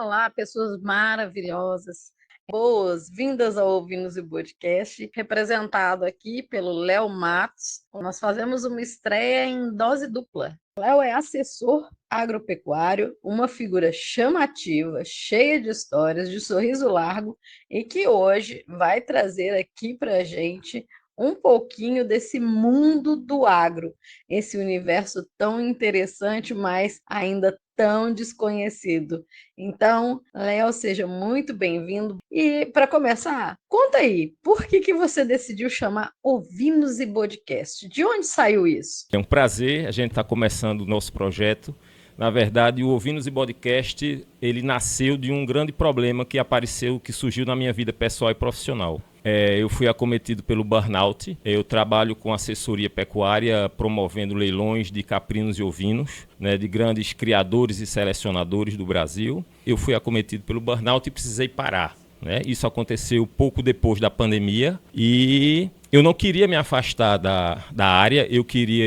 Olá, pessoas maravilhosas. Boas-vindas ao Ouvinos e Podcast, representado aqui pelo Léo Matos. Nós fazemos uma estreia em dose dupla. Léo é assessor agropecuário, uma figura chamativa, cheia de histórias, de sorriso largo, e que hoje vai trazer aqui para a gente um pouquinho desse mundo do agro, esse universo tão interessante, mas ainda tão desconhecido. Então, Léo, seja muito bem-vindo. E para começar, conta aí, por que você decidiu chamar Ouvinos e Podcast? De onde saiu isso? É um prazer, a gente está começando o nosso projeto. Na verdade, o Ouvinos e Podcast, ele nasceu de um grande problema que apareceu, que surgiu na minha vida pessoal e profissional. Eu fui acometido pelo burnout. Eu trabalho com assessoria pecuária, promovendo leilões de caprinos e ovinos, né, de grandes criadores e selecionadores do Brasil. Eu fui acometido pelo burnout e precisei parar. Né? Isso aconteceu pouco depois da pandemia e eu não queria me afastar da área, eu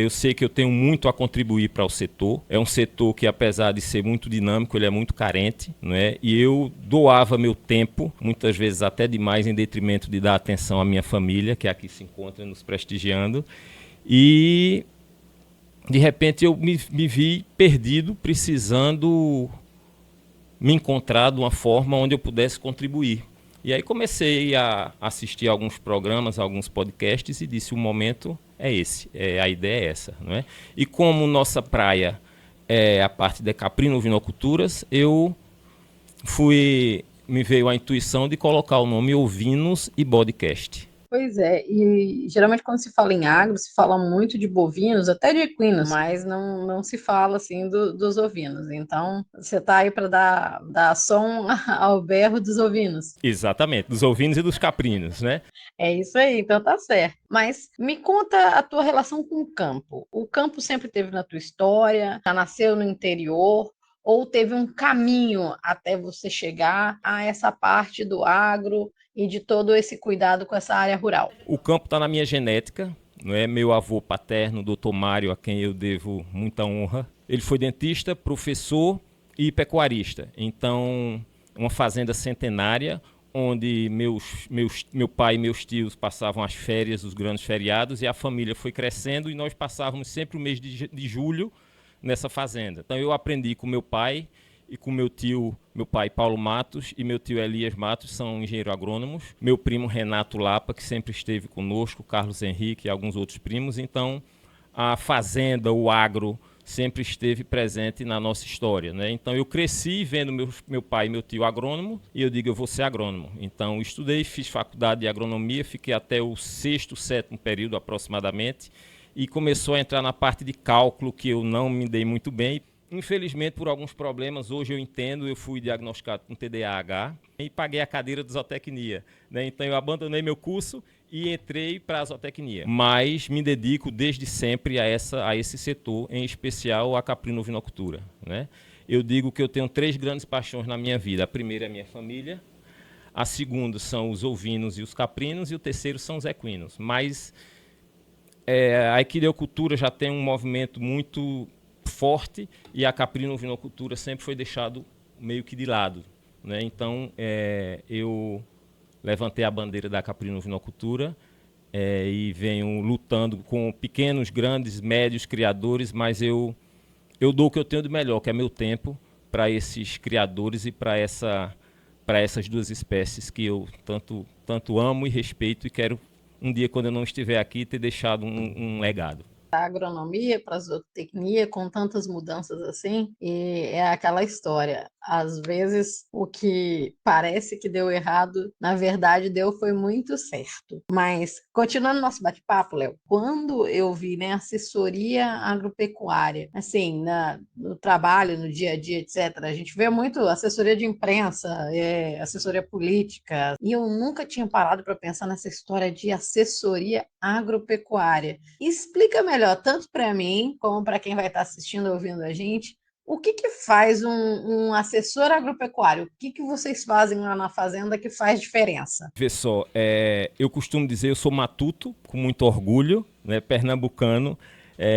sei que eu tenho muito a contribuir para o setor. É um setor que, apesar de ser muito dinâmico, ele é muito carente, né? E eu doava meu tempo, muitas vezes até demais, em detrimento de dar atenção à minha família, que aqui se encontra nos prestigiando. E, de repente, eu me vi perdido, precisando me encontrar de uma forma onde eu pudesse contribuir. E aí comecei a assistir alguns programas, alguns podcasts e disse, o momento é esse, a ideia é essa. Não é? E como nossa praia é a parte de caprino-ovinoculturas, me veio a intuição de colocar o nome Ovinos e Podcast. Pois é, e geralmente quando se fala em agro, se fala muito de bovinos, até de equinos, mas não se fala assim dos ovinos. Então, você está aí para dar som ao berro dos ovinos. Exatamente, dos ovinos e dos caprinos, né? É isso aí, então tá certo. Mas me conta a tua relação com o campo. O campo sempre teve na tua história, já nasceu no interior, ou teve um caminho até você chegar a essa parte do agro e de todo esse cuidado com essa área rural? O campo está na minha genética, não é? Meu avô paterno, Dr. Mário, a quem eu devo muita honra. Ele foi dentista, professor e pecuarista. Então, uma fazenda centenária, onde meu pai e meus tios passavam as férias, os grandes feriados, e a família foi crescendo e nós passávamos sempre o mês de julho nessa fazenda. Então eu aprendi com meu pai e com meu pai Paulo Matos e meu tio Elias Matos, são engenheiros agrônomos. Meu primo Renato Lapa, que sempre esteve conosco, Carlos Henrique e alguns outros primos. Então a fazenda, o agro, sempre esteve presente na nossa história. Né? Então eu cresci vendo meu pai e meu tio agrônomo e eu digo, eu vou ser agrônomo. Então estudei, fiz faculdade de agronomia, fiquei até o 6º, 7º período aproximadamente e começou a entrar na parte de cálculo que eu não me dei muito bem. Infelizmente, por alguns problemas, hoje eu entendo, eu fui diagnosticado com TDAH e paguei a cadeira de zootecnia. Né? Então eu abandonei meu curso e entrei para a zootecnia. Mas me dedico desde sempre a esse setor, em especial a caprino-ovinocultura. Né? Eu digo que eu tenho 3 grandes paixões na minha vida. A primeira é a minha família, a segunda são os ovinos e os caprinos e o terceiro são os equinos. Mas a equinocultura já tem um movimento muito forte e a caprino-ovinocultura sempre foi deixado meio que de lado. Né? Então, eu levantei a bandeira da caprino-ovinocultura e venho lutando com pequenos, grandes, médios criadores, mas eu dou o que eu tenho de melhor, que é meu tempo, para esses criadores e para essas duas espécies que eu tanto amo e respeito e quero, um dia, quando eu não estiver aqui, ter deixado um legado. Da agronomia para a zootecnia, com tantas mudanças assim, e é aquela história. Às vezes, o que parece que deu errado, na verdade, foi muito certo. Mas, continuando nosso bate-papo, Léo, quando eu vi, né, assessoria agropecuária, assim, no trabalho, no dia a dia, etc., a gente vê muito assessoria de imprensa, assessoria política, e eu nunca tinha parado para pensar nessa história de assessoria agropecuária. Explica melhor, tanto para mim, como para quem vai estar assistindo ou ouvindo a gente, o que faz um assessor agropecuário? O que vocês fazem lá na fazenda que faz diferença? Vê só, eu costumo dizer, eu sou matuto, com muito orgulho, né, pernambucano.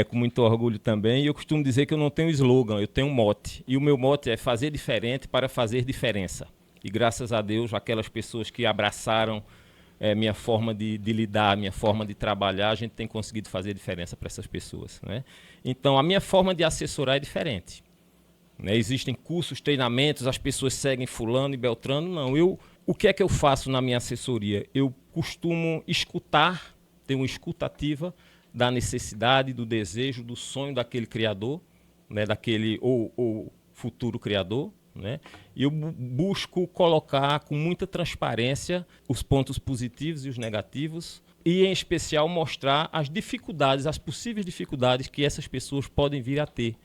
com muito orgulho também. E eu costumo dizer que eu não tenho slogan, eu tenho um mote. E o meu mote é fazer diferente para fazer diferença. E graças a Deus, aquelas pessoas que abraçaram minha forma de lidar, minha forma de trabalhar, a gente tem conseguido fazer diferença para essas pessoas, né? Então, a minha forma de assessorar é diferente. Né? Existem cursos, treinamentos, as pessoas seguem fulano e beltrano. Não, o que é que eu faço na minha assessoria? Eu costumo escutar, ter uma escutativa da necessidade, do desejo, do sonho daquele criador, né, daquele ou futuro criador, né? E eu busco colocar com muita transparência os pontos positivos e os negativos e, em especial, mostrar as dificuldades, as possíveis dificuldades que essas pessoas podem vir a ter.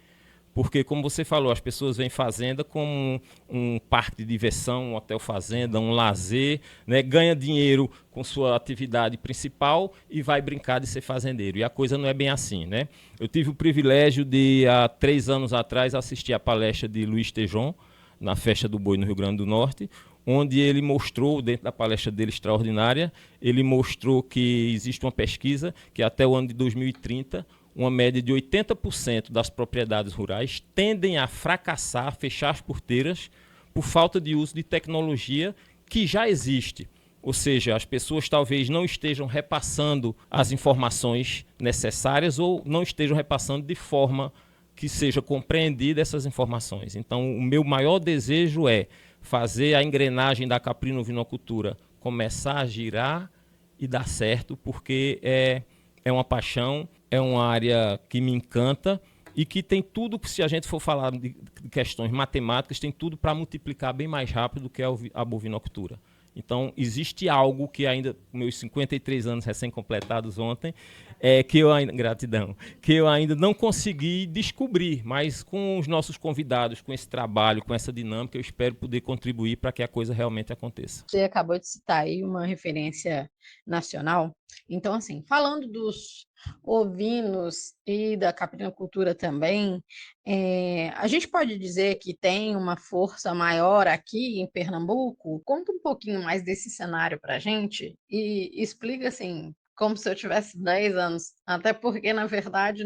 Porque, como você falou, as pessoas veem fazenda como um parque de diversão, um hotel fazenda, um lazer, né? Ganha dinheiro com sua atividade principal e vai brincar de ser fazendeiro. E a coisa não é bem assim, né? Eu tive o privilégio de, há 3 anos atrás, assistir a palestra de Luiz Tejon, na Festa do Boi, no Rio Grande do Norte, onde ele mostrou, dentro da palestra dele extraordinária, ele mostrou que existe uma pesquisa que até o ano de 2030, uma média de 80% das propriedades rurais tendem a fracassar, a fechar as porteiras, por falta de uso de tecnologia que já existe. Ou seja, as pessoas talvez não estejam repassando as informações necessárias ou não estejam repassando de forma que seja compreendida essas informações. Então, o meu maior desejo é fazer a engrenagem da caprinovinocultura começar a girar e dar certo, porque é uma paixão, é uma área que me encanta e que tem tudo, se a gente for falar de questões matemáticas, tem tudo para multiplicar bem mais rápido do que a bovinocultura. Então, existe algo que ainda, meus 53 anos recém-completados ontem, gratidão, que eu ainda não consegui descobrir, mas com os nossos convidados, com esse trabalho, com essa dinâmica, eu espero poder contribuir para que a coisa realmente aconteça. Você acabou de citar aí uma referência nacional. Então, assim, falando dos ovinos e da caprinocultura também, a gente pode dizer que tem uma força maior aqui em Pernambuco? Conta um pouquinho mais desse cenário para a gente e explica, assim, como se eu tivesse 10 anos. Até porque, na verdade,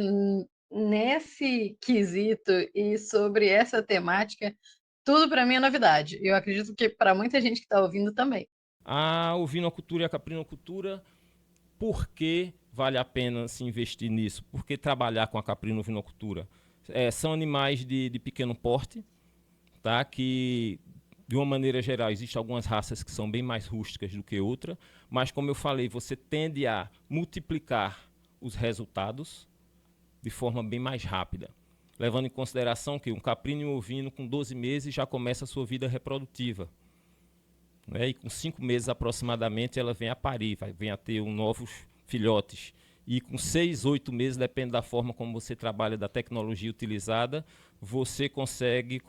nesse quesito e sobre essa temática, tudo para mim é novidade. Eu acredito que para muita gente que está ouvindo também. A ovinocultura e a caprinocultura, por que vale a pena se investir nisso? Por que trabalhar com a caprinovinocultura? São animais de pequeno porte, tá? Que, de uma maneira geral, existem algumas raças que são bem mais rústicas do que outras, mas, como eu falei, você tende a multiplicar os resultados de forma bem mais rápida, levando em consideração que um caprino e um ovino com 12 meses já começa a sua vida reprodutiva. Né? E com 5 meses aproximadamente ela vem a parir, vem a ter novos filhotes. E com 6, 8 meses, depende da forma como você trabalha, da tecnologia utilizada, você consegue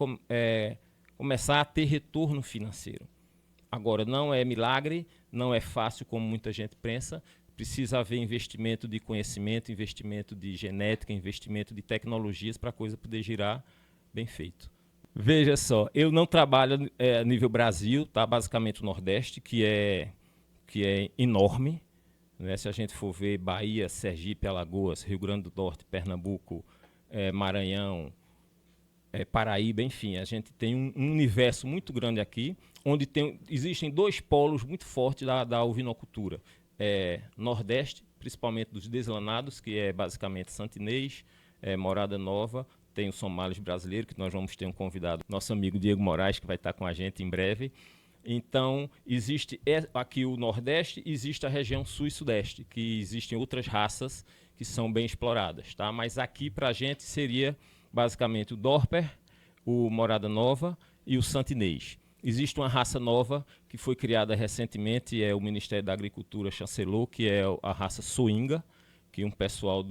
começar a ter retorno financeiro. Agora, não é milagre, não é fácil como muita gente pensa, precisa haver investimento de conhecimento, investimento de genética, investimento de tecnologias para a coisa poder girar bem feito. Veja só, eu não trabalho a nível Brasil, tá? Basicamente o Nordeste, que é enorme. Né? Se a gente for ver Bahia, Sergipe, Alagoas, Rio Grande do Norte, Pernambuco, Maranhão, Paraíba, enfim, a gente tem um universo muito grande aqui, onde existem 2 polos muito fortes da ovinocultura. Nordeste, principalmente dos deslanados, que é basicamente Santinês, Morada Nova, tem o Somalis brasileiro, que nós vamos ter um convidado, nosso amigo Diego Moraes, que vai estar com a gente em breve. Então, existe aqui o Nordeste, existe a região Sul e Sudeste, que existem outras raças que são bem exploradas, tá? Mas aqui, para a gente, seria basicamente o Dorper, o Morada Nova e o Santinês. Existe uma raça nova que foi criada recentemente, o Ministério da Agricultura chancelou, que é a raça Soinga, que um pessoal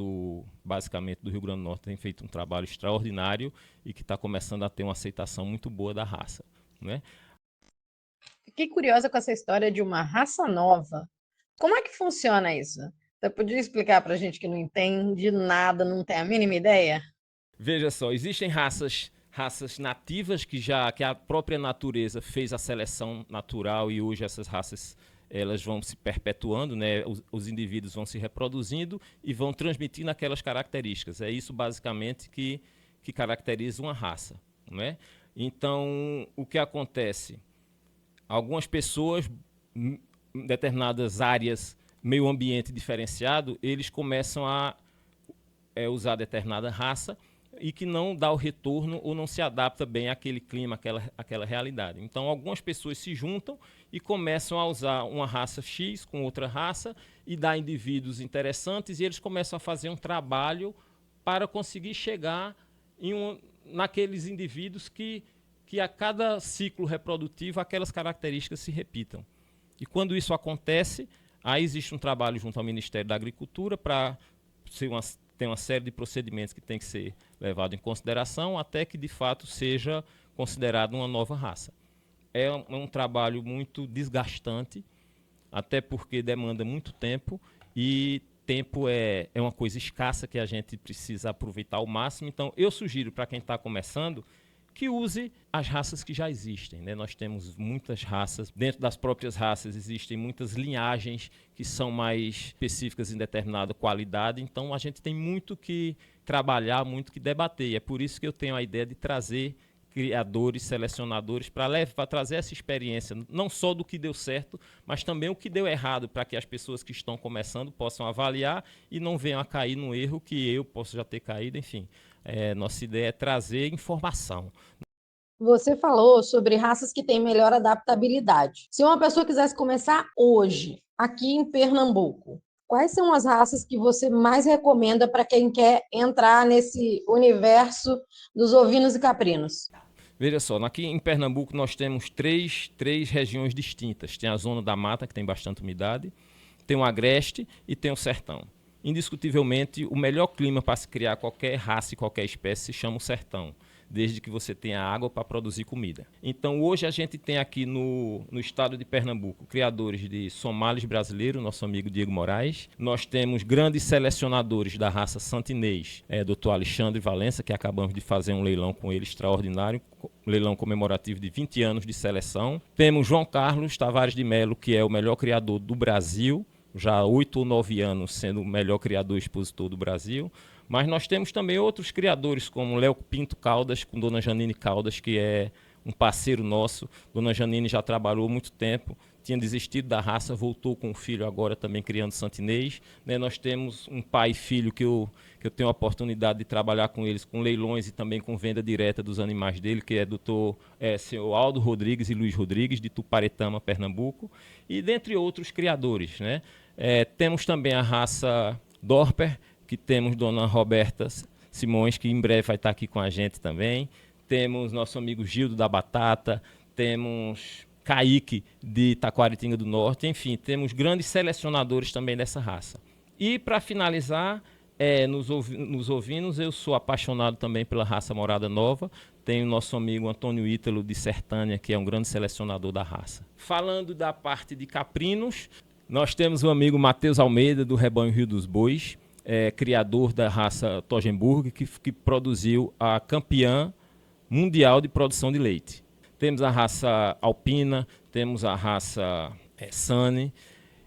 basicamente do Rio Grande do Norte tem feito um trabalho extraordinário e que está começando a ter uma aceitação muito boa da raça. Né? Fiquei curiosa com essa história de uma raça nova. Como é que funciona isso? Você podia explicar para a gente que não entende nada, não tem a mínima ideia? Veja só, existem raças nativas que a própria natureza fez a seleção natural e hoje essas raças elas vão se perpetuando, né? Os indivíduos vão se reproduzindo e vão transmitindo aquelas características. É isso, basicamente, que caracteriza uma raça, né? Então, o que acontece? Algumas pessoas, em determinadas áreas, meio ambiente diferenciado, eles começam a usar determinada raça e que não dá o retorno ou não se adapta bem àquele clima, àquela realidade. Então, algumas pessoas se juntam e começam a usar uma raça X com outra raça e dá indivíduos interessantes e eles começam a fazer um trabalho para conseguir chegar naqueles indivíduos que a cada ciclo reprodutivo aquelas características se repitam. E quando isso acontece, aí existe um trabalho junto ao Ministério da Agricultura para tem uma série de procedimentos que tem que ser levado em consideração até que, de fato, seja considerado uma nova raça. É um trabalho muito desgastante, até porque demanda muito tempo e tempo é uma coisa escassa que a gente precisa aproveitar ao máximo. Então, eu sugiro para quem está começando que use as raças que já existem, né? Nós temos muitas raças, dentro das próprias raças existem muitas linhagens que são mais específicas em determinada qualidade, então a gente tem muito que trabalhar, muito que debater, e é por isso que eu tenho a ideia de trazer criadores, selecionadores, para trazer essa experiência, não só do que deu certo, mas também o que deu errado, para que as pessoas que estão começando possam avaliar e não venham a cair no erro que eu posso já ter caído, enfim. Nossa ideia é trazer informação. Você falou sobre raças que têm melhor adaptabilidade. Se uma pessoa quisesse começar hoje, aqui em Pernambuco, quais são as raças que você mais recomenda para quem quer entrar nesse universo dos ovinos e caprinos? Veja só, aqui em Pernambuco nós temos três regiões distintas. Tem a zona da mata, que tem bastante umidade, tem o agreste e tem o sertão. Indiscutivelmente, o melhor clima para se criar qualquer raça e qualquer espécie se chama o sertão, desde que você tenha água para produzir comida. Então, hoje a gente tem aqui no estado de Pernambuco criadores de somalis brasileiro, nosso amigo Diego Moraes. Nós temos grandes selecionadores da raça santinês, Dr. Alexandre Valença, que acabamos de fazer um leilão com ele extraordinário, leilão comemorativo de 20 anos de seleção. Temos João Carlos Tavares de Melo, que é o melhor criador do Brasil, já há 8 ou 9 anos sendo o melhor criador e expositor do Brasil. Mas nós temos também outros criadores, como Léo Pinto Caldas, com Dona Janine Caldas, que é um parceiro nosso. Dona Janine já trabalhou muito tempo, tinha desistido da raça, voltou com o filho agora também criando santinês. Né? Nós temos um pai e filho que eu tenho a oportunidade de trabalhar com eles, com leilões e também com venda direta dos animais dele, que é senhor Aldo Rodrigues e Luiz Rodrigues, de Tuparetama, Pernambuco, e dentre outros criadores. Né? Temos também a raça Dorper, que temos Dona Roberta Simões, que em breve vai estar aqui com a gente também. Temos nosso amigo Gildo da Batata, temos Kaique de Taquaritinga do Norte, enfim, temos grandes selecionadores também dessa raça. E para finalizar, nos ovinos, eu sou apaixonado também pela raça Morada Nova. Tenho nosso amigo Antônio Ítalo de Sertânia, que é um grande selecionador da raça. Falando da parte de caprinos, nós temos o amigo Matheus Almeida, do Rebanho Rio dos Bois, criador da raça Toggenburg, que produziu a campeã mundial de produção de leite. Temos a raça Alpina, temos a raça Sane,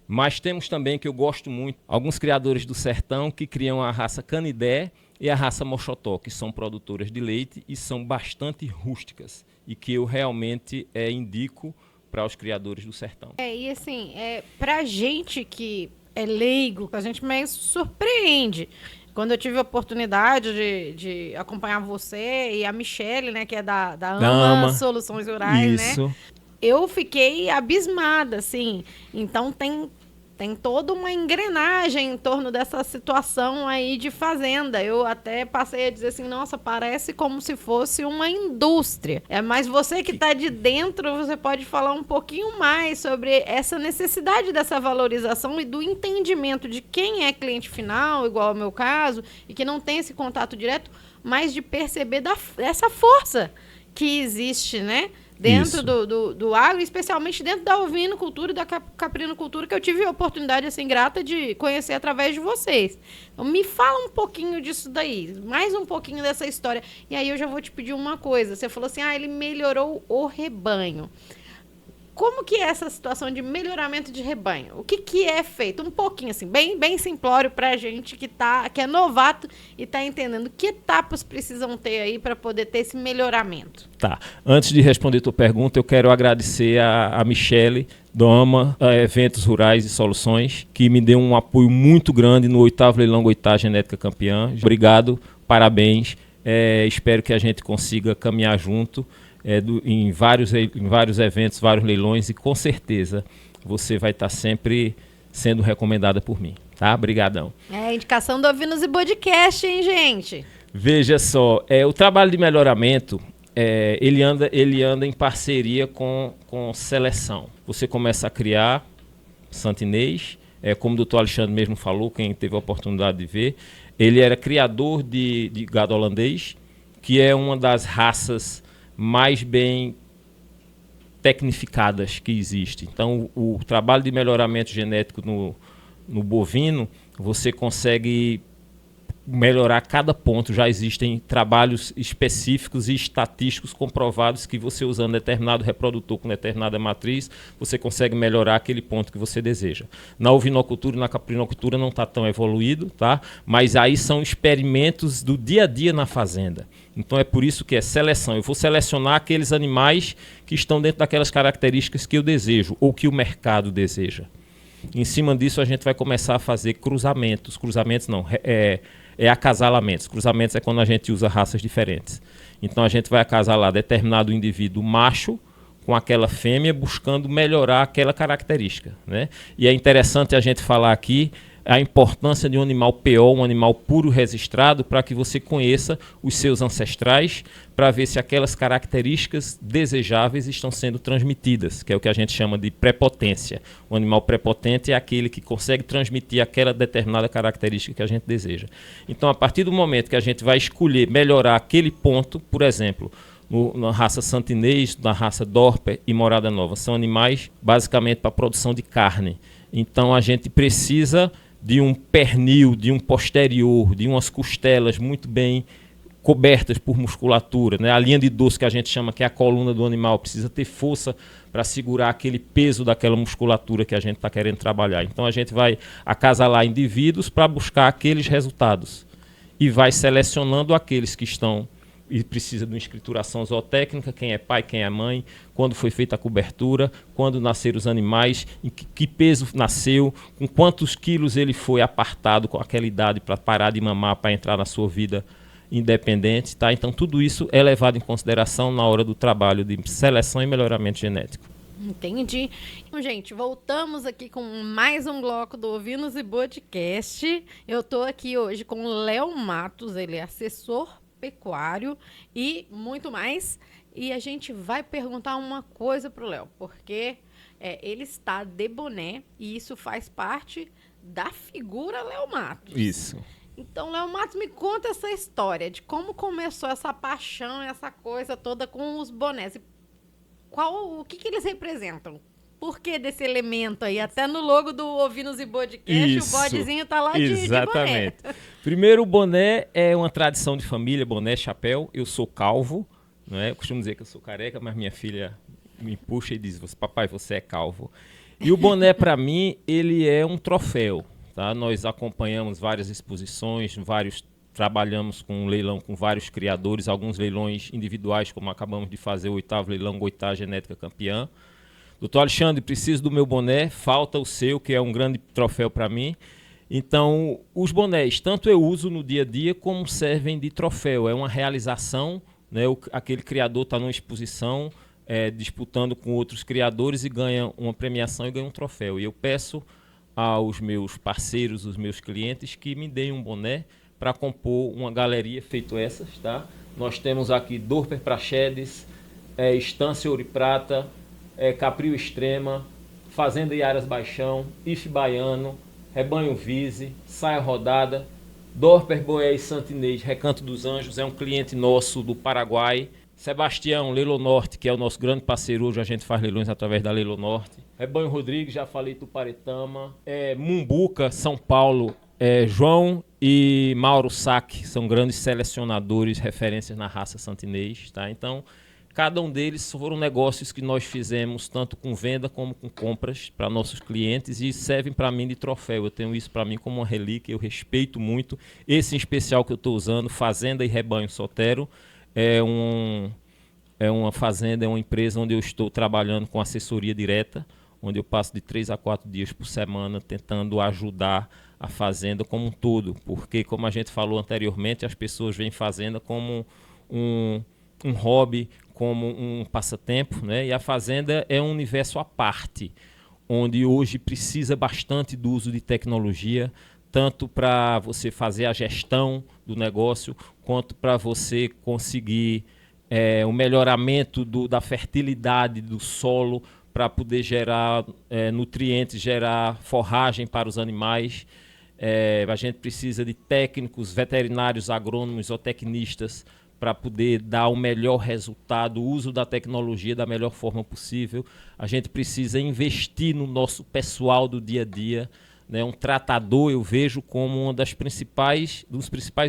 mas temos também, que eu gosto muito, alguns criadores do sertão que criam a raça Canidé e a raça Mochotó, que são produtoras de leite e são bastante rústicas e que eu realmente indico para os criadores do sertão. E assim, para a gente que é leigo, que a gente meio surpreende. Quando eu tive a oportunidade de acompanhar você e a Michele, né, que é da AMA Soluções Rurais, isso, né? Eu fiquei abismada, assim. Então tem toda uma engrenagem em torno dessa situação aí de fazenda. Eu até passei a dizer assim, nossa, parece como se fosse uma indústria. Mas você que está de dentro, você pode falar um pouquinho mais sobre essa necessidade dessa valorização e do entendimento de quem é cliente final, igual ao meu caso, e que não tem esse contato direto, mas de perceber essa força que existe, né? Dentro do agro, especialmente dentro da ovinocultura e da caprinocultura, que eu tive a oportunidade, assim, grata de conhecer através de vocês. Então, me fala um pouquinho disso daí, mais um pouquinho dessa história. E aí eu já vou te pedir uma coisa. Você falou assim, ele melhorou o rebanho. como que é essa situação de melhoramento de rebanho? O que é feito? Um pouquinho, assim, bem simplório pra gente que é novato e tá entendendo que etapas precisam ter aí para poder ter esse melhoramento. Tá. Antes de responder tua pergunta, eu quero agradecer a Michele Doma, Eventos Rurais e Soluções, que me deu um apoio muito grande no 8º Leilão Goitá Genética Campeã. Obrigado, parabéns. Espero que a gente consiga caminhar junto em vários eventos, vários leilões, e com certeza você vai estar sempre sendo recomendada por mim, tá? Obrigadão. Indicação do Ovinos e Podcast, hein, gente? Veja só, o trabalho de melhoramento, ele anda em parceria com seleção. Você começa a criar santinês, como o doutor Alexandre mesmo falou, quem teve a oportunidade de ver, ele era criador de gado holandês, que é uma das raças mais bem tecnificadas que existe. Então, o trabalho de melhoramento genético no bovino, você consegue melhorar cada ponto. Já existem trabalhos específicos e estatísticos comprovados que você, usando determinado reprodutor com determinada matriz, você consegue melhorar aquele ponto que você deseja. Na ovinocultura e na caprinocultura não está tão evoluído, tá? Mas aí são experimentos do dia a dia na fazenda. Então é por isso que é seleção. Eu vou selecionar aqueles animais que estão dentro daquelas características que eu desejo ou que o mercado deseja. Em cima disso a gente vai começar a fazer cruzamentos. Cruzamentos não, acasalamentos. Cruzamentos é quando a gente usa raças diferentes. Então a gente vai acasalar determinado indivíduo macho com aquela fêmea, buscando melhorar aquela característica, né? E é interessante a gente falar aqui a importância de um animal PO, um animal puro registrado, para que você conheça os seus ancestrais, para ver se aquelas características desejáveis estão sendo transmitidas, que é o que a gente chama de prepotência. O animal prepotente é aquele que consegue transmitir aquela determinada característica que a gente deseja. Então, a partir do momento que a gente vai escolher melhorar aquele ponto, por exemplo, na raça santinês, na raça Dorper e Morada Nova, são animais basicamente para produção de carne. Então, a gente precisa de um pernil, de um posterior, de umas costelas muito bem cobertas por musculatura, né? A linha de dorso que a gente chama que é a coluna do animal precisa ter força para segurar aquele peso daquela musculatura que a gente está querendo trabalhar. Então a gente vai acasalar indivíduos para buscar aqueles resultados e vai selecionando aqueles que estão e precisa de uma escrituração zootécnica, quem é pai, quem é mãe, quando foi feita a cobertura, quando nasceram os animais, em que peso nasceu, com quantos quilos ele foi apartado com aquela idade para parar de mamar, para entrar na sua vida independente, tá? Então tudo isso é levado em consideração na hora do trabalho de seleção e melhoramento genético. Entendi. Então, gente, voltamos aqui com mais um bloco do Ovinos e Podcast. Eu estou aqui hoje com o Léo Matos, ele é assessor pecuário e muito mais. E a gente vai perguntar uma coisa pro Léo, porque ele está de boné e isso faz parte da figura Léo Matos. Isso. Então, Léo Matos, me conta essa história de como começou essa paixão, essa coisa toda com os bonés. O que eles representam? Por que desse elemento aí? Até no logo do Ovinos e Podcast, o bodezinho tá lá de boné. Primeiro, o boné é uma tradição de família, boné, chapéu. Eu sou calvo, não é? Eu costumo dizer que eu sou careca, mas minha filha me puxa e diz, papai, você é calvo. E o boné, para mim, ele é um troféu. Tá? Nós acompanhamos várias exposições, trabalhamos com um leilão com vários criadores, alguns leilões individuais, como acabamos de fazer o 8º Leilão Goitá Genética Campeã. Doutor Alexandre, preciso do meu boné, falta o seu, que é um grande troféu para mim. Então, os bonés, tanto eu uso no dia a dia, como servem de troféu. É uma realização, né? Aquele criador está numa exposição, disputando com outros criadores e ganha uma premiação e ganha um troféu. E eu peço aos meus parceiros, os meus clientes, que me deem um boné para compor uma galeria feito essas, tá? Nós temos aqui Dorper Praxedes, Estância Ouro e Prata, Capril Extrema, Fazenda Iaras Baixão, Ife Baiano, Rebanho Vise, Saia Rodada, Dorper Boés Santinês, Recanto dos Anjos, é um cliente nosso do Paraguai. Sebastião, Leilão Norte, que é o nosso grande parceiro, hoje a gente faz leilões através da Leilão Norte. Rebanho Rodrigues, já falei, Tuparetama. Mumbuca, São Paulo, João e Mauro Sack, são grandes selecionadores, referências na raça santinês, tá? Então, Cada um deles foram negócios que nós fizemos, tanto com venda como com compras para nossos clientes, e servem para mim de troféu. Eu tenho isso para mim como uma relíquia, eu respeito muito. Esse em especial que eu estou usando, Fazenda e Rebanho Sotero, é uma fazenda, é uma empresa onde eu estou trabalhando com assessoria direta, onde eu passo de 3 a 4 dias por semana tentando ajudar a fazenda como um todo, porque, como a gente falou anteriormente, as pessoas veem fazenda como um hobby, como um passatempo, né? E a fazenda é um universo à parte, onde hoje precisa bastante do uso de tecnologia, tanto para você fazer a gestão do negócio, quanto para você conseguir o melhoramento da fertilidade do solo, para poder gerar nutrientes, gerar forragem para os animais. A gente precisa de técnicos, veterinários, agrônomos, zootecnistas, para poder dar o melhor resultado, o uso da tecnologia da melhor forma possível. A gente precisa investir no nosso pessoal do dia a dia, né? Um tratador eu vejo como um dos principais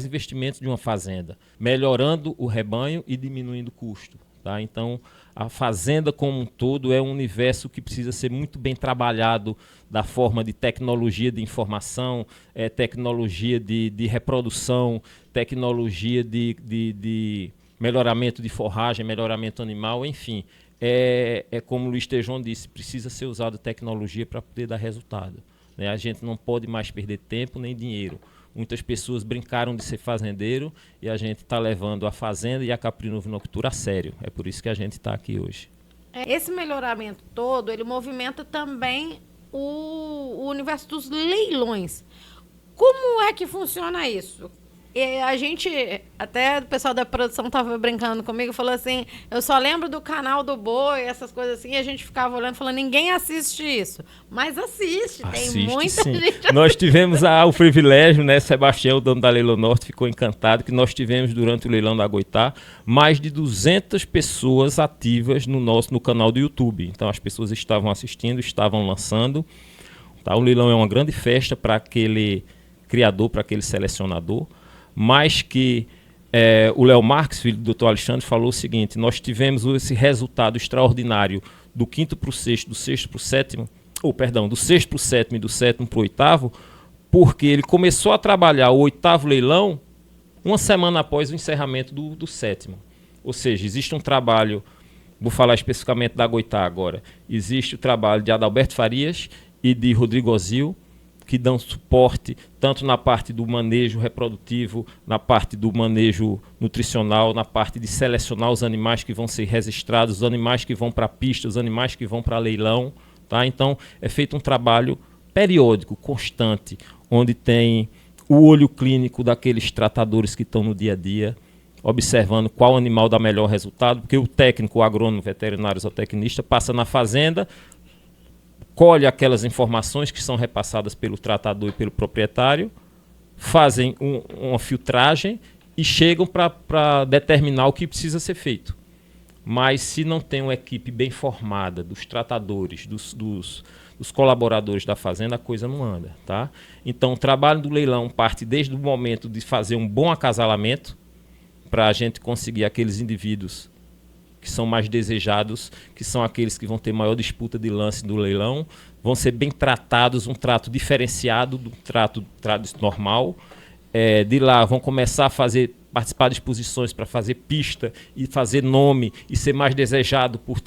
investimentos de uma fazenda, melhorando o rebanho e diminuindo o custo. Tá? Então, a fazenda como um todo é um universo que precisa ser muito bem trabalhado da forma de tecnologia de informação, tecnologia de reprodução, tecnologia de melhoramento de forragem, melhoramento animal, enfim. Como o Luiz Tejon disse, precisa ser usada tecnologia para poder dar resultado. Né? A gente não pode mais perder tempo nem dinheiro. Muitas pessoas brincaram de ser fazendeiro e a gente está levando a fazenda e a caprinovinocultura a sério. É por isso que a gente está aqui hoje. Esse melhoramento todo, ele movimenta também o universo dos leilões. Como é que funciona isso? A gente, até o pessoal da produção estava brincando comigo, falou assim, eu só lembro do canal do Boi, essas coisas assim, e a gente ficava olhando, falando, ninguém assiste isso. Mas assiste, tem muita sim. gente. Nós tivemos o privilégio, né, Sebastião, o dono da Leilão Norte, ficou encantado, que nós tivemos durante o Leilão da Goitá, mais de 200 pessoas ativas no canal do YouTube. Então as pessoas estavam assistindo, estavam lançando. Tá? O leilão é uma grande festa para aquele criador, para aquele selecionador. Mas que o Léo Marques, filho do Dr. Alexandre, falou o seguinte, nós tivemos esse resultado extraordinário do 5º para o 6º, do 6º para o 7º, do 6º para o 7º e do 7º para o 8º, porque ele começou a trabalhar o 8º leilão uma semana após o encerramento do 7º. Ou seja, existe um trabalho, vou falar especificamente da Goitá agora, existe o trabalho de Adalberto Farias e de Rodrigo Ozil, que dão suporte tanto na parte do manejo reprodutivo, na parte do manejo nutricional, na parte de selecionar os animais que vão ser registrados, os animais que vão para a pista, os animais que vão para leilão. Tá? Então, é feito um trabalho periódico, constante, onde tem o olho clínico daqueles tratadores que estão no dia a dia, observando qual animal dá melhor resultado, porque o técnico, o agrônomo, veterinário, zootecnista, passa na fazenda, colhe aquelas informações que são repassadas pelo tratador e pelo proprietário, fazem uma filtragem e chegam para determinar o que precisa ser feito. Mas se não tem uma equipe bem formada, dos tratadores, dos colaboradores da fazenda, a coisa não anda. Tá? Então o trabalho do leilão parte desde o momento de fazer um bom acasalamento, para a gente conseguir aqueles indivíduos que são mais desejados, que são aqueles que vão ter maior disputa de lance do leilão, vão ser bem tratados, um trato diferenciado do trato normal. De lá vão começar a participar de exposições para fazer pista e fazer nome e ser mais desejado por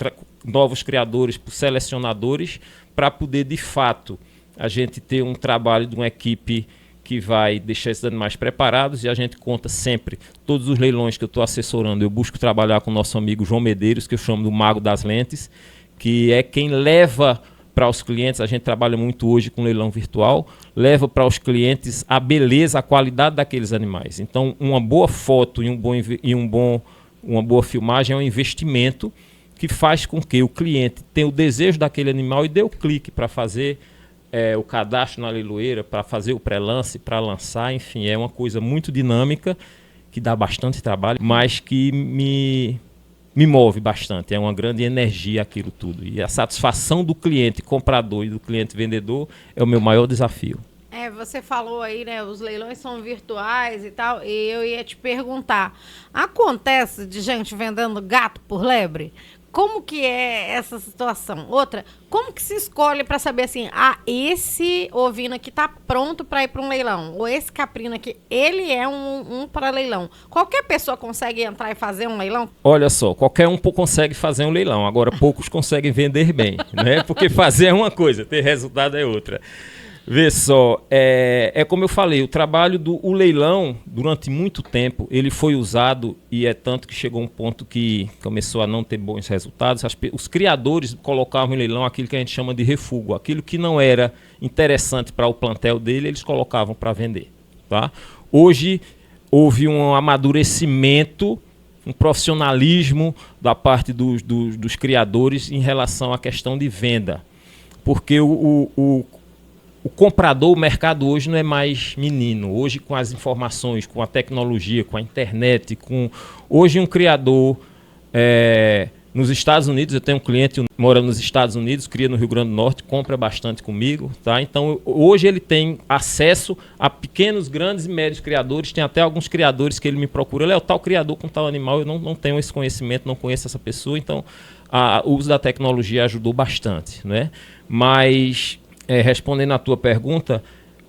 novos criadores, por selecionadores, para poder, de fato, a gente ter um trabalho de uma equipe que vai deixar esses animais preparados, e a gente conta sempre, todos os leilões que eu estou assessorando, eu busco trabalhar com o nosso amigo João Medeiros, que eu chamo do Mago das Lentes, que é quem leva para os clientes, a gente trabalha muito hoje com leilão virtual, leva para os clientes a beleza, a qualidade daqueles animais. Então, uma boa foto e uma boa filmagem é um investimento que faz com que o cliente tenha o desejo daquele animal e dê o clique para fazer o cadastro na leiloeira, para fazer o pré-lance, para lançar, enfim, é uma coisa muito dinâmica, que dá bastante trabalho, mas que me move bastante, é uma grande energia aquilo tudo. E a satisfação do cliente comprador e do cliente vendedor é o meu maior desafio. Você falou aí, né, os leilões são virtuais e tal, e eu ia te perguntar, acontece de gente vendendo gato por lebre? Como que é essa situação? Outra, como que se escolhe para saber assim, esse ovino aqui tá pronto para ir para um leilão, ou esse caprino aqui, ele é um para leilão? Qualquer pessoa consegue entrar e fazer um leilão? Olha só, qualquer um consegue fazer um leilão, agora poucos conseguem vender bem, né? Porque fazer é uma coisa, ter resultado é outra. Vê só, é como eu falei, o trabalho do leilão, durante muito tempo, ele foi usado, e é tanto que chegou um ponto que começou a não ter bons resultados. Os criadores colocavam em leilão aquilo que a gente chama de refúgio, aquilo que não era interessante para o plantel dele, eles colocavam para vender. Tá? Hoje houve um amadurecimento, um profissionalismo da parte dos criadores em relação à questão de venda, porque o comprador, o mercado hoje não é mais menino. Hoje, com as informações, com a tecnologia, com a internet, hoje um criador nos Estados Unidos, eu tenho um cliente que mora nos Estados Unidos, cria no Rio Grande do Norte, compra bastante comigo, tá? Então, hoje ele tem acesso a pequenos, grandes e médios criadores. Tem até alguns criadores que ele me procura. Ele é o tal criador com tal animal, eu não tenho esse conhecimento, não conheço essa pessoa. Então, o uso da tecnologia ajudou bastante, né? Mas respondendo à tua pergunta,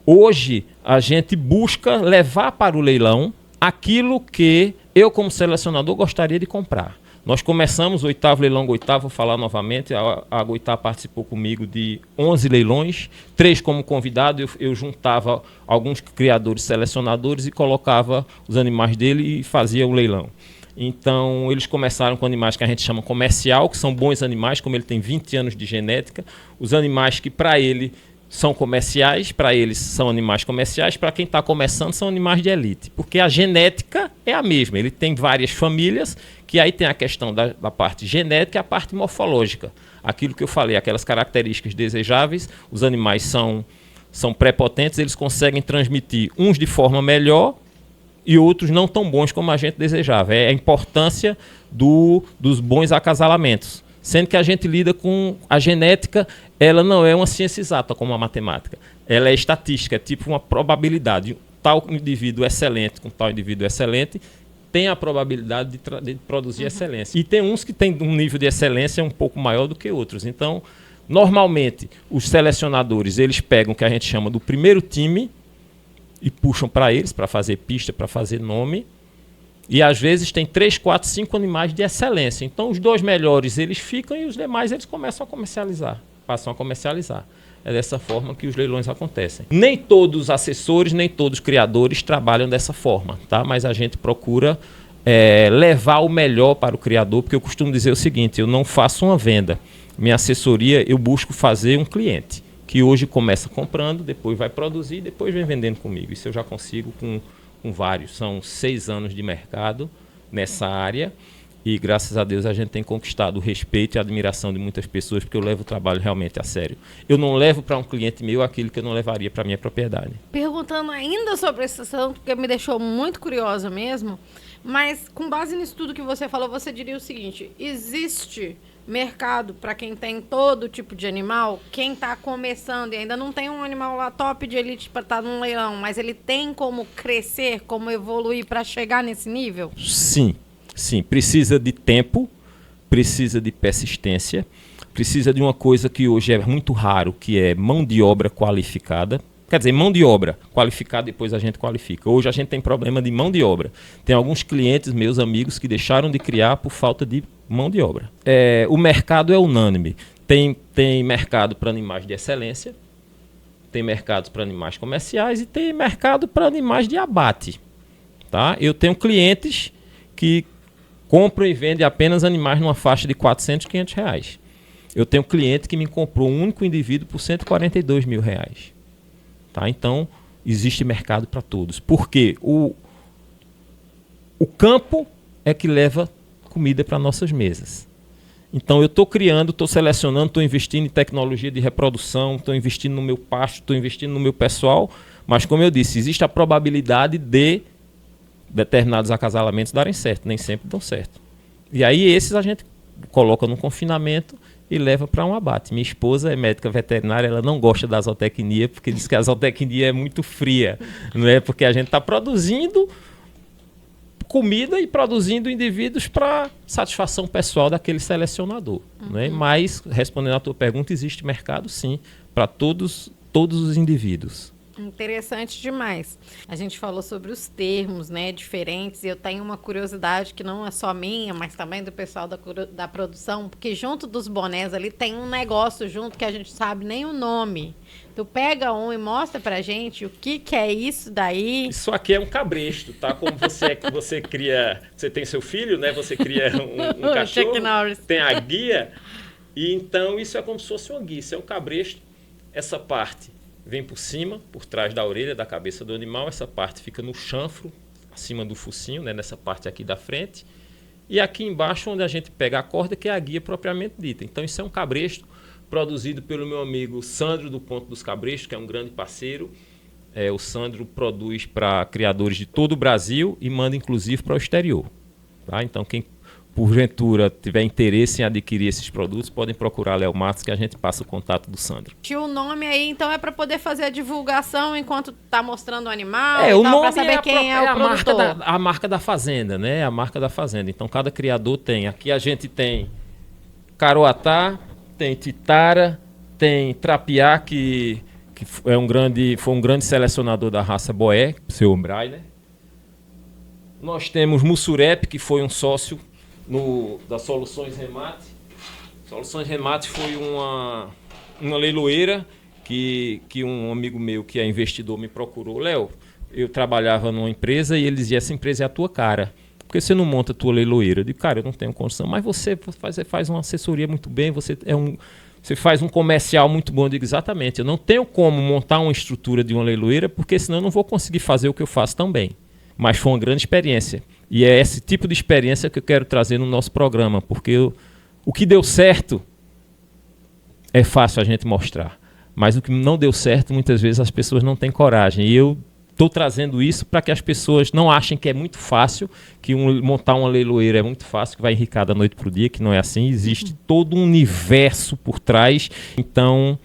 hoje a gente busca levar para o leilão aquilo que eu, como selecionador, gostaria de comprar. Nós começamos o 8º leilão Goitá, vou falar novamente, a Goitá participou comigo de 11 leilões, 3 como convidado, eu juntava alguns criadores selecionadores e colocava os animais dele e fazia o leilão. Então, eles começaram com animais que a gente chama comercial, que são bons animais, como ele tem 20 anos de genética. Os animais que, para ele, são comerciais, para eles são animais comerciais, para quem está começando, são animais de elite. Porque a genética é a mesma, ele tem várias famílias, que aí tem a questão da parte genética e a parte morfológica. Aquilo que eu falei, aquelas características desejáveis, os animais são prepotentes, eles conseguem transmitir uns de forma melhor, e outros não tão bons como a gente desejava. É a importância dos bons acasalamentos. Sendo que a gente lida com a genética, ela não é uma ciência exata como a matemática. Ela é estatística, é tipo uma probabilidade. Tal indivíduo excelente com tal indivíduo excelente tem a probabilidade de produzir excelência. E tem uns que têm um nível de excelência um pouco maior do que outros. Então, normalmente, os selecionadores, eles pegam o que a gente chama do primeiro time e puxam para eles, para fazer pista, para fazer nome. E às vezes tem 3, 4, 5 animais de excelência. Então os 2 melhores eles ficam e os demais eles começam a comercializar, passam a comercializar. É dessa forma que os leilões acontecem. Nem todos os assessores, nem todos os criadores trabalham dessa forma, tá? Mas a gente procura levar o melhor para o criador, porque eu costumo dizer o seguinte, eu não faço uma venda. Minha assessoria, eu busco fazer um cliente, que hoje começa comprando, depois vai produzir, depois vem vendendo comigo. Isso eu já consigo com vários. São 6 anos de mercado nessa área e, graças a Deus, a gente tem conquistado o respeito e a admiração de muitas pessoas, porque eu levo o trabalho realmente a sério. Eu não levo para um cliente meu aquilo que eu não levaria para a minha propriedade. Perguntando ainda sobre esse assunto, porque me deixou muito curiosa mesmo, mas com base nisso tudo que você falou, você diria o seguinte, existe mercado para quem tem todo tipo de animal, quem está começando e ainda não tem um animal lá top de elite para estar num leilão, mas ele tem como crescer, como evoluir para chegar nesse nível? Sim, precisa de tempo, precisa de persistência, precisa de uma coisa que hoje é muito raro, que é mão de obra qualificada. Quer dizer, mão de obra qualificada, depois a gente qualifica. Hoje a gente tem problema de mão de obra. Tem alguns clientes, meus amigos, que deixaram de criar por falta de mão de obra. O mercado é unânime. Tem mercado para animais de excelência, tem mercado para animais comerciais e tem mercado para animais de abate. Tá? Eu tenho clientes que compram e vendem apenas animais numa faixa de 400, 500 reais. Eu tenho cliente que me comprou um único indivíduo por 142 mil reais. Tá? Então, existe mercado para todos. Porque o campo é que leva comida para nossas mesas. Então, eu estou criando, estou selecionando, estou investindo em tecnologia de reprodução, estou investindo no meu pasto, estou investindo no meu pessoal, mas, como eu disse, existe a probabilidade de determinados acasalamentos darem certo. Nem sempre dão certo. E aí, esses a gente coloca no confinamento e leva para um abate. Minha esposa é médica veterinária, ela não gosta da zootecnia, porque diz que a zootecnia é muito fria, não é? Porque a gente está produzindo comida e produzindo indivíduos para satisfação pessoal daquele selecionador. Né? Mas, respondendo à tua pergunta, existe mercado, sim, para todos os indivíduos. Interessante demais. A gente falou sobre os termos, né, diferentes, e eu tenho uma curiosidade que não é só minha, mas também do pessoal da produção, porque junto dos bonés ali tem um negócio junto que a gente sabe nem o nome. Tu pega um e mostra pra gente o que é isso daí. Isso aqui é um cabresto, tá? Como você cria, você tem seu filho, né? Você cria um cachorro, tem a guia, e então isso é como se fosse uma guia, isso é um cabresto. Essa parte vem por cima, por trás da orelha, da cabeça do animal. Essa parte fica no chanfro, acima do focinho, né, nessa parte aqui da frente. E aqui embaixo, onde a gente pega a corda, que é a guia propriamente dita. Então, isso é um cabresto produzido pelo meu amigo Sandro, do Ponto dos Cabrestos, que é um grande parceiro. O Sandro produz para criadores de todo o Brasil e manda, inclusive, para o exterior. Tá? Então, quem porventura tiver interesse em adquirir esses produtos, podem procurar Léo Matos, que a gente passa o contato do Sandro. Tinha o nome aí, então é para poder fazer a divulgação enquanto tá mostrando o animal, o nome para saber quem é o produtor. A marca da fazenda, né? A marca da fazenda. Então cada criador tem. Aqui a gente tem Caroatá, tem Titara, tem Trapiá, que foi um grande selecionador da raça Boé, seu Braille. Nós temos Mussurepe, que foi um sócio da Soluções Remate. Soluções Remate foi uma leiloeira que um amigo meu que é investidor me procurou. Léo, eu trabalhava numa empresa e eles diziam, essa empresa é a tua cara. Por que você não monta a tua leiloeira? Eu digo, cara, eu não tenho condição. Mas você faz uma assessoria muito bem, você faz um comercial muito bom. Eu digo, exatamente, eu não tenho como montar uma estrutura de uma leiloeira, porque senão eu não vou conseguir fazer o que eu faço tão bem. Mas foi uma grande experiência. E é esse tipo de experiência que eu quero trazer no nosso programa, porque o que deu certo é fácil a gente mostrar. Mas o que não deu certo, muitas vezes as pessoas não têm coragem. E eu estou trazendo isso para que as pessoas não achem que é muito fácil, que montar uma leiloeira é muito fácil, que vai enricar da noite para o dia, que não é assim. Existe todo um universo por trás. Então,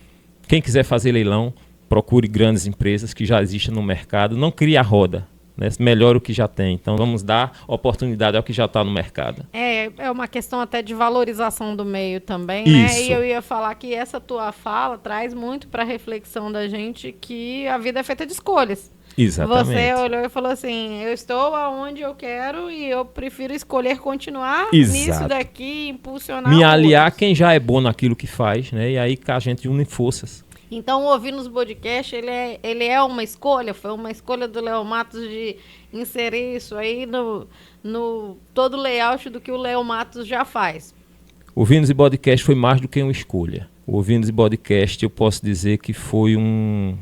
quem quiser fazer leilão, procure grandes empresas que já existem no mercado. Não crie a roda. Né? Melhora o que já tem. Então, vamos dar oportunidade ao que já está no mercado. É uma questão até de valorização do meio também, né? Isso. E eu ia falar que essa tua fala traz muito para a reflexão da gente que a vida é feita de escolhas. Exatamente. Você olhou e falou assim, eu estou aonde eu quero e eu prefiro escolher continuar Exato. nisso daqui, impulsionar Me aliar outros. quem já é bom naquilo que faz, né? E aí que a gente une forças. Então, ouvir nos podcasts, ele é uma escolha, foi uma escolha do Léo Matos de inserir isso aí no todo o layout do que o Léo Matos já faz. O Ouvindo e Podcast foi mais do que uma escolha. O Ouvindo e Podcast, eu posso dizer que foi um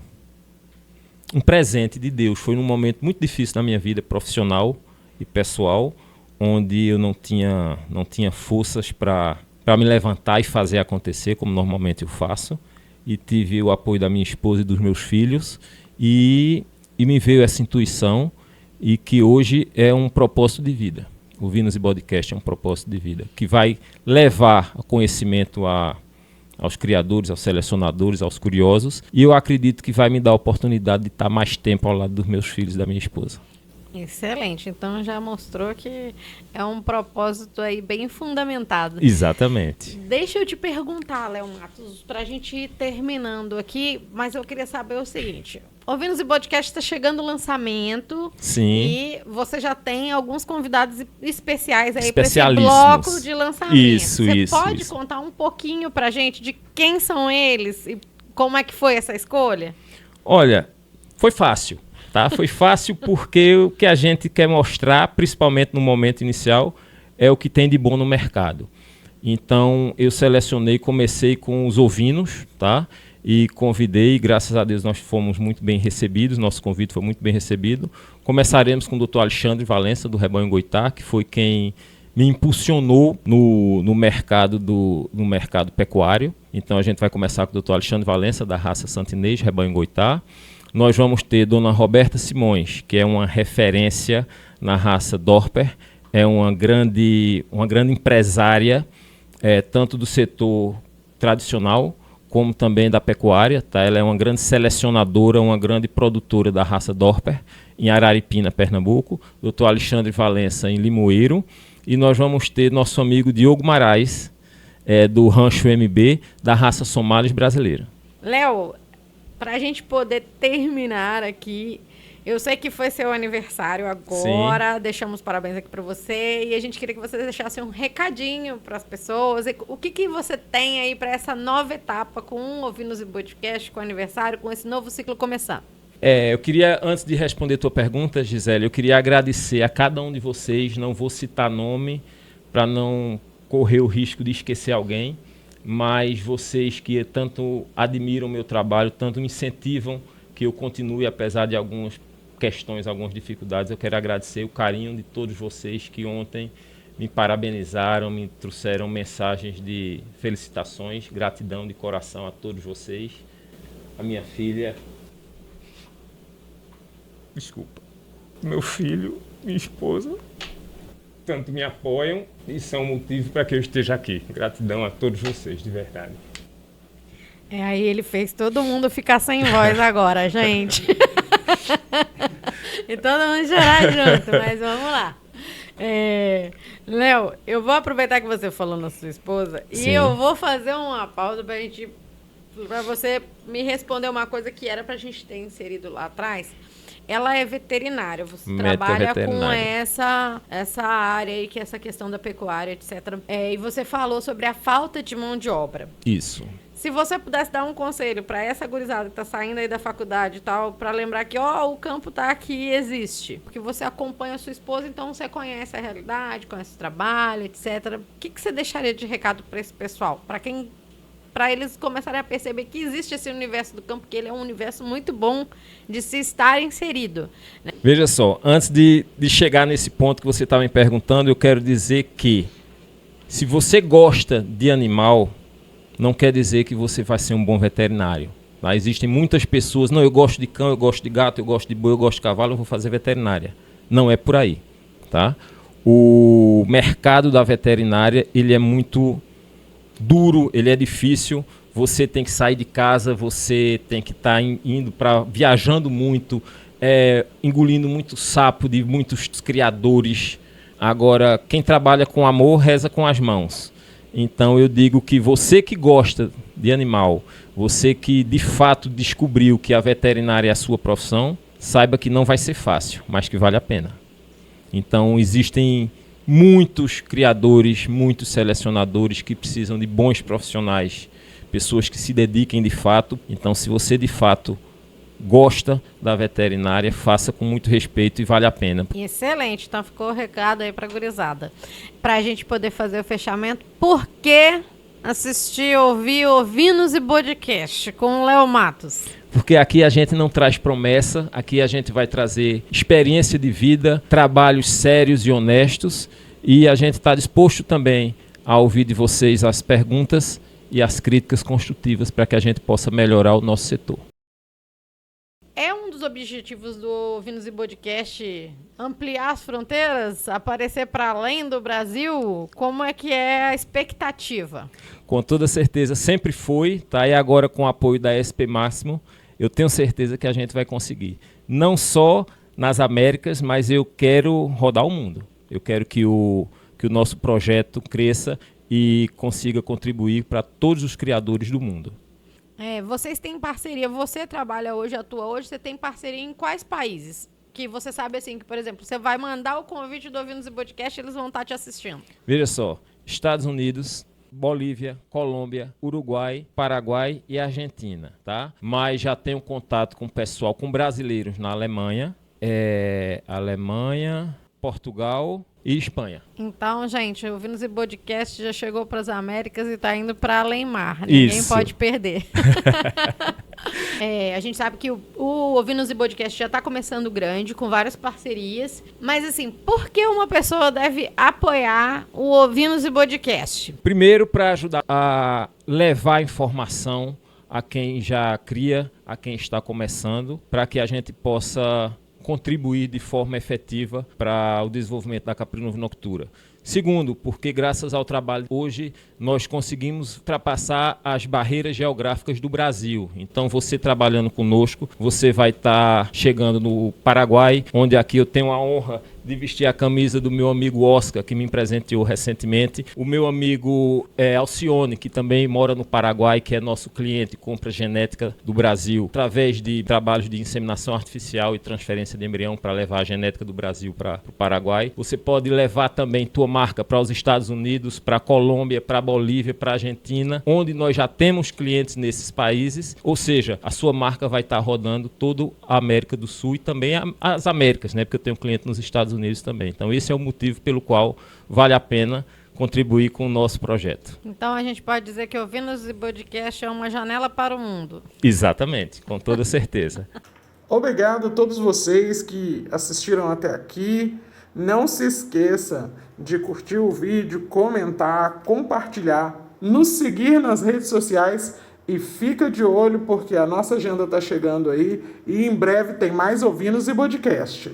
presente de Deus. Foi num momento muito difícil na minha vida profissional e pessoal, onde eu não tinha forças para me levantar e fazer acontecer, como normalmente eu faço. E tive o apoio da minha esposa e dos meus filhos, e me veio essa intuição, e que hoje é um propósito de vida. O Ouvindo e Podcast é um propósito de vida, que vai levar o conhecimento aos criadores, aos selecionadores, aos curiosos, e eu acredito que vai me dar a oportunidade de estar mais tempo ao lado dos meus filhos e da minha esposa. Excelente, então já mostrou que é um propósito aí bem fundamentado. Exatamente. Deixa eu te perguntar, Léo Matos, para a gente ir terminando aqui, mas eu queria saber o seguinte, Ouvindo e Podcast está chegando o lançamento. Sim. E você já tem alguns convidados especiais aí para esse bloco de lançamento. Você pode contar um pouquinho para a gente de quem são eles e como é que foi essa escolha? Olha, foi fácil. Tá? Foi fácil porque o que a gente quer mostrar, principalmente no momento inicial, é o que tem de bom no mercado. Então, eu comecei com os ovinos, tá? E convidei, graças a Deus nós fomos muito bem recebidos, nosso convite foi muito bem recebido. Começaremos com o Dr. Alexandre Valença, do Rebanho Goitá, que foi quem me impulsionou no mercado pecuário. Então, a gente vai começar com o Dr. Alexandre Valença, da raça Santinês, Rebanho Goitá. Nós vamos ter Dona Roberta Simões, que é uma referência na raça Dorper, é uma grande empresária, tanto do setor tradicional, como também da pecuária, tá? Ela é uma grande selecionadora, uma grande produtora da raça Dorper, em Araripina, Pernambuco, Dr. Alexandre Valença, em Limoeiro, e nós vamos ter nosso amigo Diogo Marais, do Rancho MB, da raça Somalis brasileira. Léo, para a gente poder terminar aqui, eu sei que foi seu aniversário agora, deixamos parabéns aqui para você, e a gente queria que você deixasse um recadinho para as pessoas. O que você tem aí para essa nova etapa com o Ovinos e Podcast, com o aniversário, com esse novo ciclo começar? Eu queria, antes de responder a tua pergunta, Gisele, eu queria agradecer a cada um de vocês, não vou citar nome para não correr o risco de esquecer alguém, mas vocês que tanto admiram o meu trabalho, tanto me incentivam que eu continue, apesar de algumas questões, algumas dificuldades, eu quero agradecer o carinho de todos vocês que ontem me parabenizaram, me trouxeram mensagens de felicitações, gratidão de coração a todos vocês. A minha filha, desculpa, meu filho, minha esposa, tanto me apoiam e são o motivo para que eu esteja aqui. Gratidão a todos vocês, de verdade. Aí ele fez todo mundo ficar sem voz agora, gente. E todo mundo chorar junto, mas vamos lá. Léo, eu vou aproveitar que você falou na sua esposa. Sim. E eu vou fazer uma pausa para você me responder uma coisa que era para a gente ter inserido lá atrás. Ela é veterinária, você trabalha com essa área aí, que é essa questão da pecuária, etc. E você falou sobre a falta de mão de obra. Isso. Se você pudesse dar um conselho para essa gurizada que está saindo aí da faculdade e tal, para lembrar que o campo está aqui e existe. Porque você acompanha a sua esposa, então você conhece a realidade, conhece o trabalho, etc. O que você deixaria de recado para esse pessoal? Para eles começarem a perceber que existe esse universo do campo, que ele é um universo muito bom de se estar inserido. Né? Veja só, antes de chegar nesse ponto que você estava me perguntando, eu quero dizer que se você gosta de animal, não quer dizer que você vai ser um bom veterinário. Tá? Existem muitas pessoas, não, eu gosto de cão, eu gosto de gato, eu gosto de boi, eu gosto de cavalo, eu vou fazer veterinária. Não é por aí. Tá? O mercado da veterinária, ele é muito duro, ele é difícil, você tem que sair de casa, você tem que estar viajando muito, engolindo muito sapo de muitos criadores. Agora, quem trabalha com amor, reza com as mãos. Então eu digo que você que gosta de animal, você que de fato descobriu que a veterinária é a sua profissão, saiba que não vai ser fácil, mas que vale a pena. Então existem muitos criadores, muitos selecionadores que precisam de bons profissionais, pessoas que se dediquem de fato. Então se você de fato gosta da veterinária, faça com muito respeito e vale a pena. Excelente, então ficou o recado aí para a gurizada. Para a gente poder fazer o fechamento, por que assistir, ouvir Ovinos e Podcast com o Léo Matos? Porque aqui a gente não traz promessa, aqui a gente vai trazer experiência de vida, trabalhos sérios e honestos, e a gente está disposto também a ouvir de vocês as perguntas e as críticas construtivas para que a gente possa melhorar o nosso setor. É um dos objetivos do Ovinos e Podcast ampliar as fronteiras, aparecer para além do Brasil? Como é que é a expectativa? Com toda certeza, sempre foi, tá? E agora com o apoio da SP Máximo, eu tenho certeza que a gente vai conseguir. Não só nas Américas, mas eu quero rodar o mundo. Eu quero que o nosso projeto cresça e consiga contribuir para todos os criadores do mundo. Vocês têm parceria, você trabalha hoje, atua hoje, você tem parceria em quais países? Que você sabe assim, que por exemplo, você vai mandar o convite do Ovinos e Podcast, eles vão estar te assistindo. Veja só, Estados Unidos, Bolívia, Colômbia, Uruguai, Paraguai e Argentina, tá? Mas já tenho contato com o pessoal, com brasileiros na Alemanha, Portugal e Espanha. Então, gente, o Ovinos e Podcast já chegou para as Américas e está indo para além mar. Ninguém pode perder. A gente sabe que o Ovinos e Podcast já está começando grande, com várias parcerias. Mas, assim, por que uma pessoa deve apoiar o Ovinos e Podcast? Primeiro, para ajudar a levar informação a quem já cria, a quem está começando, para que a gente possa contribuir de forma efetiva para o desenvolvimento da caprinovincultura. Segundo, porque graças ao trabalho hoje nós conseguimos ultrapassar as barreiras geográficas do Brasil. Então você trabalhando conosco, você vai estar chegando no Paraguai, onde aqui eu tenho a honra de vestir a camisa do meu amigo Oscar, que me presenteou recentemente. O meu amigo Alcione, que também mora no Paraguai, que é nosso cliente, compra genética do Brasil, através de trabalhos de inseminação artificial e transferência de embrião para levar a genética do Brasil para o Paraguai. Você pode levar também tua marca para os Estados Unidos, para a Colômbia, para a Bolívia, para a Argentina, onde nós já temos clientes nesses países, ou seja, a sua marca vai estar rodando toda a América do Sul e também as Américas, né? Porque eu tenho cliente nos Estados Unidos também. Então esse é o motivo pelo qual vale a pena contribuir com o nosso projeto. Então a gente pode dizer que ouvindo esse podcast é uma janela para o mundo. Exatamente, com toda certeza. Obrigado a todos vocês que assistiram até aqui. Não se esqueça de curtir o vídeo, comentar, compartilhar, nos seguir nas redes sociais e fica de olho porque a nossa agenda está chegando aí e em breve tem mais Ouvindo e Podcast.